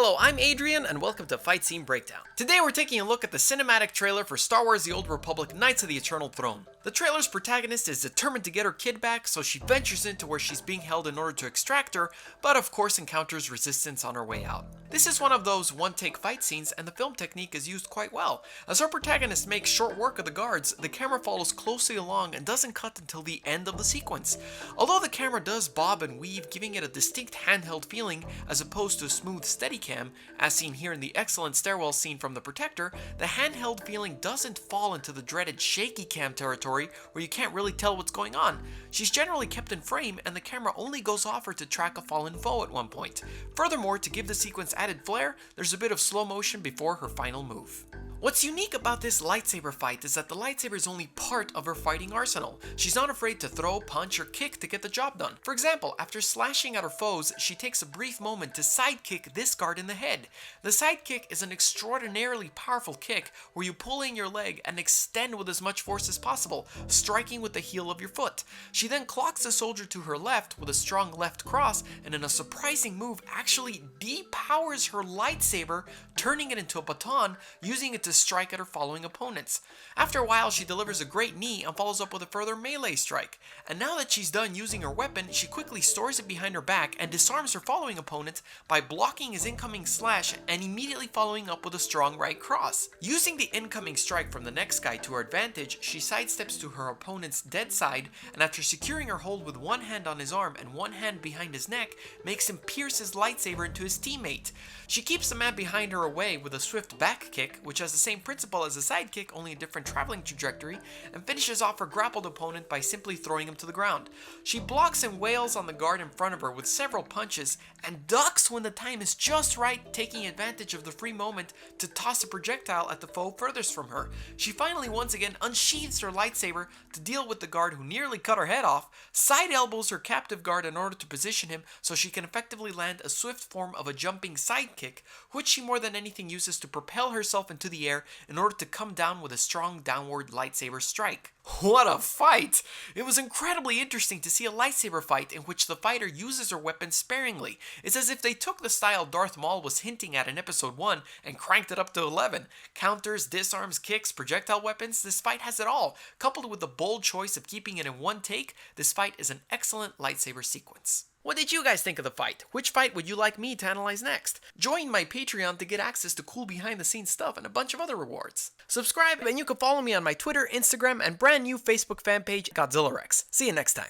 Hello, I'm Adrian, and welcome to Fight Scene Breakdown. Today we're taking a look at the cinematic trailer for Star Wars The Old Republic Knights of the Eternal Throne. The trailer's protagonist is determined to get her kid back, so she ventures into where she's being held in order to extract her, but of course encounters resistance on her way out. This is one of those one-take fight scenes, and the film technique is used quite well. As our protagonist makes short work of the guards, the camera follows closely along and doesn't cut until the end of the sequence. Although the camera does bob and weave, giving it a distinct handheld feeling as opposed to a smooth steadicam, as seen here in the excellent stairwell scene from The Protector, the handheld feeling doesn't fall into the dreaded shaky cam territory where you can't really tell what's going on. She's generally kept in frame, and the camera only goes off her to track a fallen foe at one point. Furthermore, to give the sequence added flair, there's a bit of slow motion before her final move. What's unique about this lightsaber fight is that the lightsaber is only part of her fighting arsenal. She's not afraid to throw, punch, or kick to get the job done. For example, after slashing at her foes, she takes a brief moment to sidekick this guard in the head. The sidekick is an extraordinarily powerful kick where you pull in your leg and extend with as much force as possible, striking with the heel of your foot. She then clocks the soldier to her left with a strong left cross, and in a surprising move actually depowers her lightsaber, turning it into a baton, using it to strike at her following opponents. After a while, she delivers a great knee and follows up with a further melee strike. And now that she's done using her weapon, she quickly stores it behind her back and disarms her following opponent by blocking his incoming slash and immediately following up with a strong right cross. Using the incoming strike from the next guy to her advantage, she sidesteps to her opponent's dead side, and after securing her hold with one hand on his arm and one hand behind his neck, makes him pierce his lightsaber into his teammate. She keeps the man behind her away with a swift back kick, which has the same principle as a sidekick, only a different traveling trajectory, and finishes off her grappled opponent by simply throwing him to the ground. She blocks and wails on the guard in front of her with several punches, and ducks when the time is just right, taking advantage of the free moment to toss a projectile at the foe furthest from her. She finally once again unsheathes her lightsaber to deal with the guard who nearly cut her head off, side elbows her captive guard in order to position him so she can effectively land a swift form of a jumping sidekick, which she more than anything uses to propel herself into the air in order to come down with a strong downward lightsaber strike. What a fight! It was incredibly interesting to see a lightsaber fight in which the fighter uses her weapon sparingly. It's as if they took the style Darth Maul was hinting at in episode 1 and cranked it up to 11. Counters, disarms, kicks, projectile weapons, this fight has it all. Coupled with the bold choice of keeping it in one take, this fight is an excellent lightsaber sequence. What did you guys think of the fight? Which fight would you like me to analyze next? Join my Patreon to get access to cool behind the scenes stuff and a bunch of other rewards. Subscribe and you can follow me on my Twitter, Instagram, and brand new Facebook fan page, Godzillarex. See you next time.